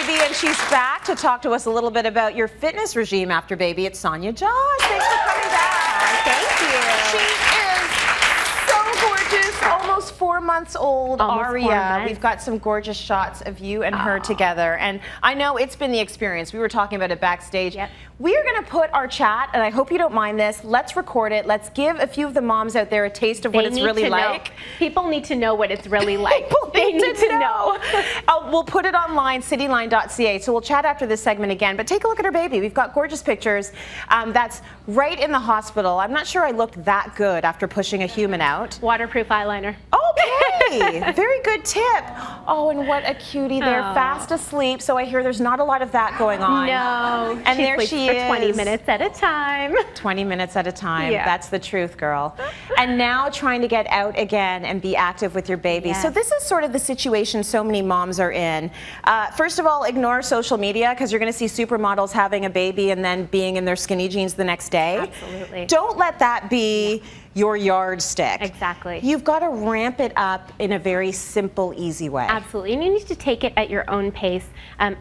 baby, and she's back to talk to us a little bit about your fitness regime after baby. It's Sonia Jhas. Thanks for coming back. Thank you. She is so gorgeous, almost 4 months old. Aria, we've got some gorgeous shots of you and her together, and I know it's been the experience. We were talking about it backstage. Yep. We are going to put our chat, and I hope you don't mind this. Let's record it. Let's give a few of the moms out there a taste of what it's really like. People need to know what it's really like. They need to know. We'll put it online, cityline.ca. So we'll chat after this segment again. But take a look at her baby. We've got gorgeous pictures. That's right in the hospital. I'm not sure I looked that good after pushing a human out. Waterproof eyeliner. Okay, very good tip. Oh, and what a cutie. They're fast asleep, so I hear there's not a lot of that going on. No, and there she is. For 20 minutes at a time. 20 minutes at a time. Yeah. That's the truth, girl. And now trying to get out again and be active with your baby. Yes. So this is sort of the situation so many moms are in. First of all, ignore social media, because you're going to see supermodels having a baby and then being in their skinny jeans the next day. Absolutely. Don't let that be your yardstick. Exactly. You've got to ramp it up in a very simple, easy way. Absolutely, and you need to take it at your own pace.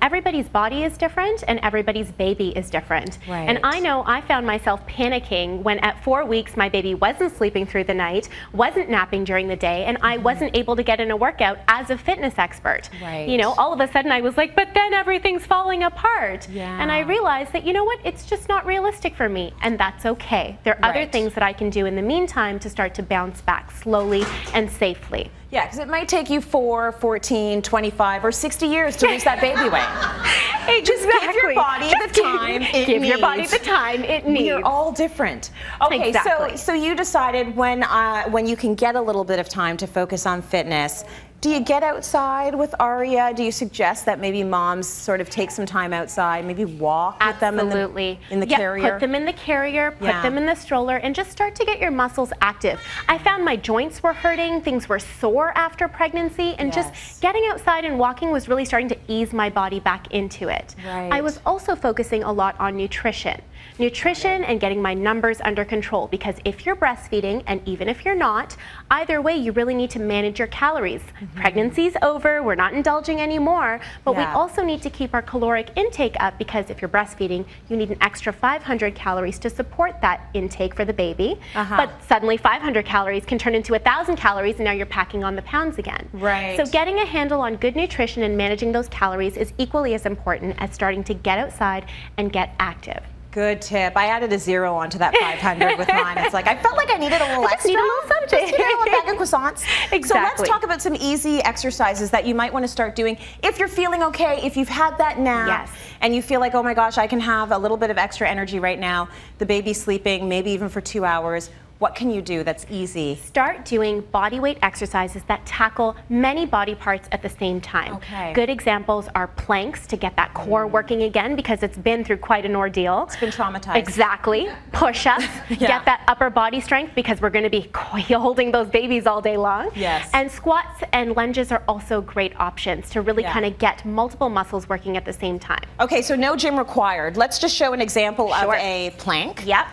Everybody's body is different and everybody's baby is different. Right. And I know I found myself panicking when at 4 weeks my baby wasn't sleeping through the night, wasn't napping during the day, and I wasn't able to get in a workout as a fitness expert. Right. You know, all of a sudden I was like, but then everything's falling apart. Yeah. And I realized that, you know what, it's just not realistic for me, and that's okay. There are other things that I can do in the meantime to start to bounce back slowly and safely. Yeah, because it might take you 4, 14, 25, or 60 years to lose that baby weight. Just give your body the time it needs. Give your body the time it needs. We're all different. Okay, exactly. so you decided when you can get a little bit of time to focus on fitness. Do you get outside with Aria? Do you suggest that maybe moms sort of take some time outside, maybe walk with them in the carrier? Put them in the carrier, put them in the stroller, and just start to get your muscles active. I found my joints were hurting, things were sore after pregnancy, and just getting outside and walking was really starting to ease my body back into it. Right. I was also focusing a lot on nutrition. Nutrition and getting my numbers under control, because if you're breastfeeding, and even if you're not, either way you really need to manage your calories. Pregnancy's over, we're not indulging anymore, but we also need to keep our caloric intake up, because if you're breastfeeding, you need an extra 500 calories to support that intake for the baby. But suddenly 500 calories can turn into 1,000 calories, and now you're packing on the pounds again. Right. So getting a handle on good nutrition and managing those calories is equally as important as starting to get outside and get active. Good tip. I added a 0 onto that 500 with mine. It's like I felt like I needed a little extra. Need a little something. Just a bag of croissants. Exactly. So let's talk about some easy exercises that you might want to start doing if you're feeling okay, if you've had that nap, and you feel like, oh my gosh, I can have a little bit of extra energy right now. The baby's sleeping, maybe even for 2 hours. What can you do that's easy? Start doing body weight exercises that tackle many body parts at the same time. Okay. Good examples are planks to get that core working again, because it's been through quite an ordeal. It's been traumatized. Exactly. Push-ups. Get that upper body strength, because we're going to be holding those babies all day long. Yes. And squats and lunges are also great options to really kind of get multiple muscles working at the same time. Okay, so no gym required. Let's just show an example of a plank. Yep.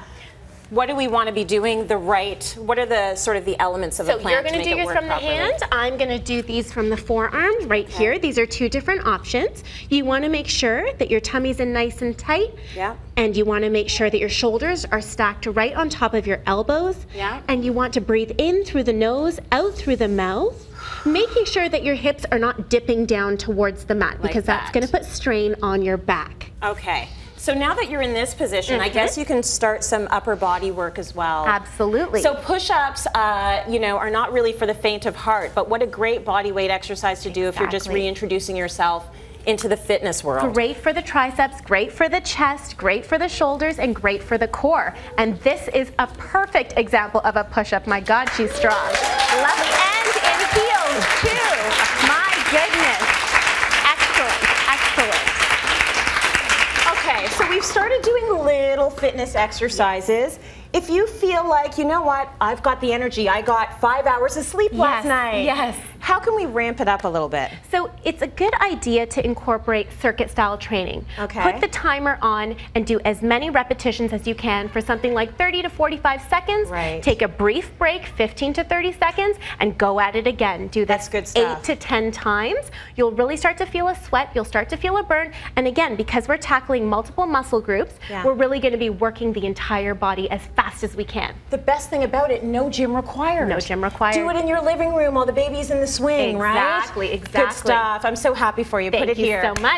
What do we want to be doing what are the sort of the elements of a plank? So you're going to do yours from the hand. I'm going to do these from the forearm right here. These are 2 different options. You want to make sure that your tummy's in nice and tight. Yeah. And you want to make sure that your shoulders are stacked right on top of your elbows. Yeah. And you want to breathe in through the nose, out through the mouth, making sure that your hips are not dipping down towards the mat, because that's going to put strain on your back. Okay. So now that you're in this position, I guess you can start some upper body work as well. Absolutely. So push-ups, you know, are not really for the faint of heart, but what a great body weight exercise to do if you're just reintroducing yourself into the fitness world. Great for the triceps, great for the chest, great for the shoulders, and great for the core. And this is a perfect example of a push-up. My God, she's strong. Lovely. And in heels, too. My goodness. Excellent, excellent. Okay, so we've started doing little fitness exercises. If you feel like, you know what, I've got the energy, I got 5 hours of sleep last night. Yes. how can we ramp it up a little bit? So it's a good idea to incorporate circuit style training. Okay. Put the timer on and do as many repetitions as you can for something like 30 to 45 seconds. Right. Take a brief break, 15 to 30 seconds, and go at it again. Do this good stuff. 8 to 10 times. You'll really start to feel a sweat. You'll start to feel a burn. And again, because we're tackling multiple muscle groups, we're really going to be working the entire body as fast as we can. The best thing about it, no gym required. No gym required. Do it in your living room while the baby's in the swing, right? Exactly. Good stuff. I'm so happy for you. Put it here. Thank you so much.